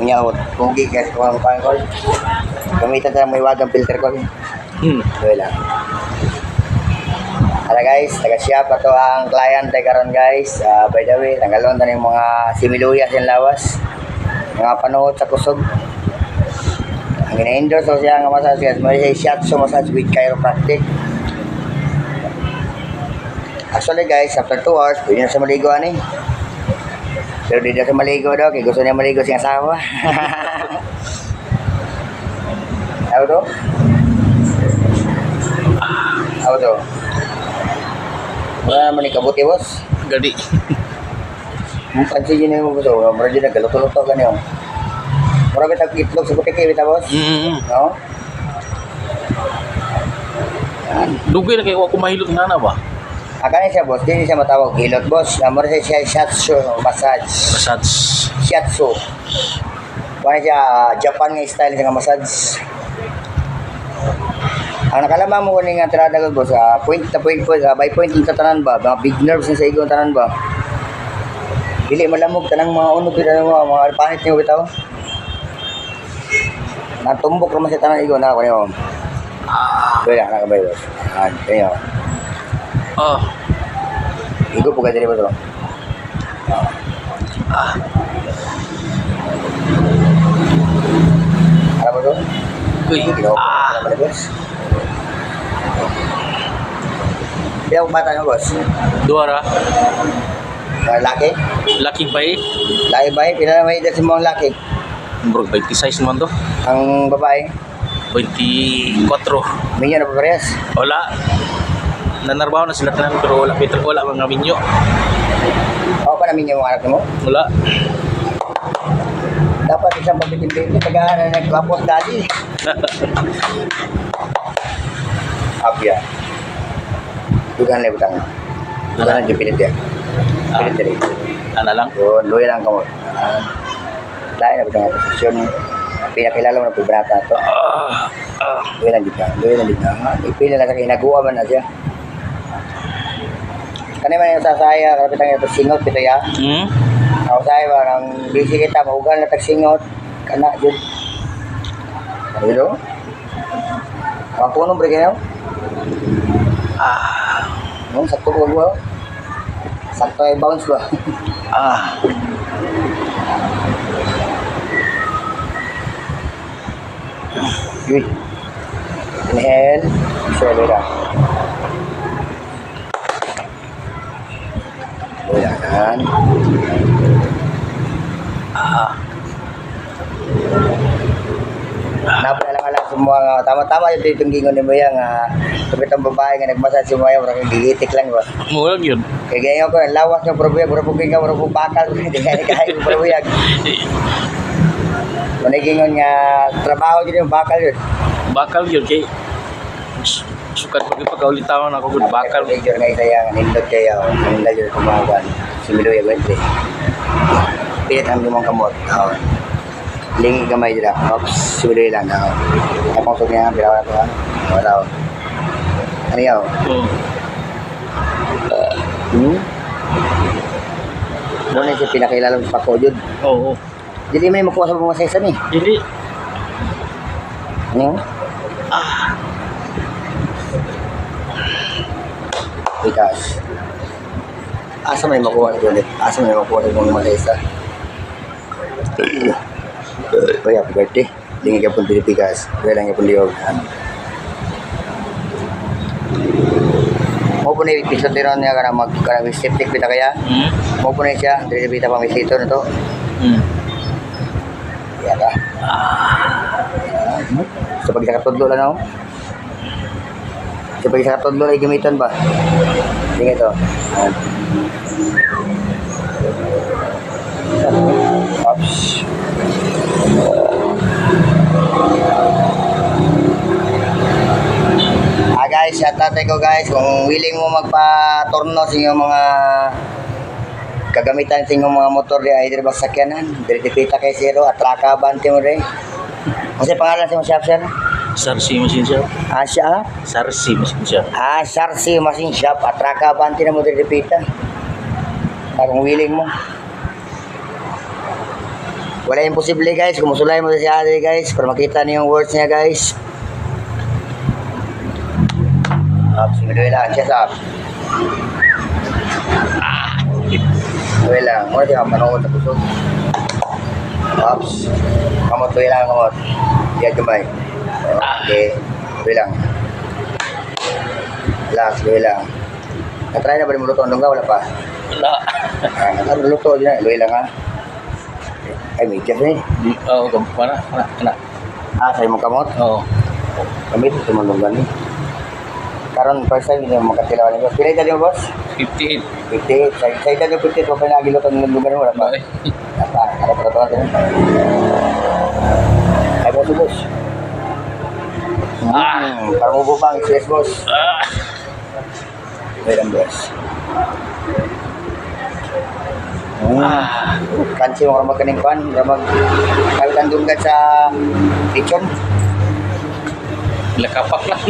Kunyawot. Pugi guys, kung ang pangkol. Gamitan tayo may wagang filter ko. Doy lang. Hala guys, taga-shop ato ang client tayo karon guys. By the way, nagalon na yung mga similuyas yung lawas. Mga panuot sa kusog. Ang ina-endorse so siya nga massage guys. May shiatsu massage with chiropractic. Actually guys, after 2 hours, pwede na siya maligo ani. Pero di na siya maligo daw, kaya gusto niya maligo siyang asawa. Ano to? Ano to? Wala naman ikabuti, boss. Gadi. Pansin yun yung gusto. Mara dyan naggaluto-luto ka niyo. Mara bitag itlog sa butik kayo, boss? No? Dugay na kayo ako mahilot nga na ba? Akala siya, boss. Hindi siya matawag hilot, boss. Mara siya shiatsu massage. Massage. Shiatsu. Kaya siya Japan nga style siya nga massage. Ang nakalama mo kuning nga tirada ko, boss. Point na point po. By point yung tatanan ba? Mga big nerves na sa igong tanan ba? Dili malamog. Tanang mga unod. Mga panit niyo bitaw. Natumbok naman sa tanan igong. Nakakunin mo. Kaya lang, nakabay, boss. Kaya igo po ka dili ba ito? Ano ba ito? Uy. Ano ba ito, boss? Ilang bata nyo, boss? Duara. Laki? Laki ba eh? Laki ba? Pila na may edad si mga laki? Bro, 26 naman to. Ang babae? 24. Minyo na pa parehas? Wala. Nanarbaho na sila tanan pero wala mga minyo. Ako pa na minyo mga anak mo? Wala. Dapat isang pabitin-bitin. Tagahan na nagkapos dati. Abya. Dugan na ibutang. Dugan na dyan pinit yan. Pinit yan. Ano lang? So, luya lang kamo. Dahil na ibutang posisyon. Pinakilala mo na po binata ito. Luya lang dito. Luya lang dito. Ipila na sa kinaguha man na siya. Kanina yung sasaya, karapitan ito singot ito ya. Ako sa'yo ba, nang busy kita, mahugal na tagsingot. Kana, yun. Ano yun o? Ang punong break yun o? Sakto ko ba? Sakto ay bounce ba? Yun. Inhale. Exhale lang. Uyanan. Napalala semua nga tama-tama yung titunggingon ni mo yan nga kapitang babae nga nagmasad si Maya mura kang gigitik lang ba? Mura yun. Kaya ganyan ko, lawas ng probuyag, mura po ginga, mura po bakal, hindi kaya kahit yung probuyag. Manigingon nga trabaho din yung bakal yun. Bakal yun kay sukat pagkaulitawan ako good bakal. Major nga isa yan, nindot kayo, nindot yun kumawan, similuya gwente. Pilit ang lumang kamot, lingi gamay dila, ops, similuya lang, kapang sog niya, bilaw na ito ha, wala o. Ano yaw? Muna siya pinakilala sa pakojud. Oo. Jadi may makuha sa mga sesan eh. Dili. Ano yun? Bitas. Asa may makuha sa ulit? Asa may makuha sa mga malesa? Kaya, happy birthday. Hindi nga pun pilipigas. Kaya lang nga pun liyog. Mo po na episode rin niya karang mag-septic pita kaya. Mo po na siya. Dili pita pang misito na to. Iya ka. Sa pag katudlo lang ako. Sa pag katudlo lang gamitan ba? Tingnan ito. Oops. Guys, shout out ko guys. Kung willing mo magpa-turno sa inyong mga kagamitan sa inyong mga motor di ay diri ba sakyanan, diri dipita kay zero at traka bante mo rin. Kasi pangalan sa shop sir? Sarsi Machine Shop. Siya? Sarsi Machine Shop. Sarsi Machine Shop at traka bante na mo diri dipita. Kung willing mo. Wala imposible guys, kumusulay mo si ate guys para makita niyo yung words niya guys. Simuloy lang siya sa simuloy lang, muna siya manood sa pusod. Kamot tuloy lang, kamot. Diyan kamay. Okay, tuloy lang. Relax, tuloy lang. Natry na ba rin mo luto ang lungga? Wala pa? Wala. Luto din na, tuloy lang ha. Ay, may tiyak na eh. Oo, kana. Sa'yo mong kamot? Oo. Kami ito tumulungan eh. Karon first time hindi mo makatilawan niyo. Pila edad mo boss? 58. 58. Sa edad mo 58, huwag pa nagilutan ng lugar mo. Wala pa. Ay. Ako pa ito natin. Ay boss, boss. Parang mo bubang, yes boss. Wait lang boss. Kansi mo ka magkaningkuan, magkandunggan sa lechon. Lakapak lang.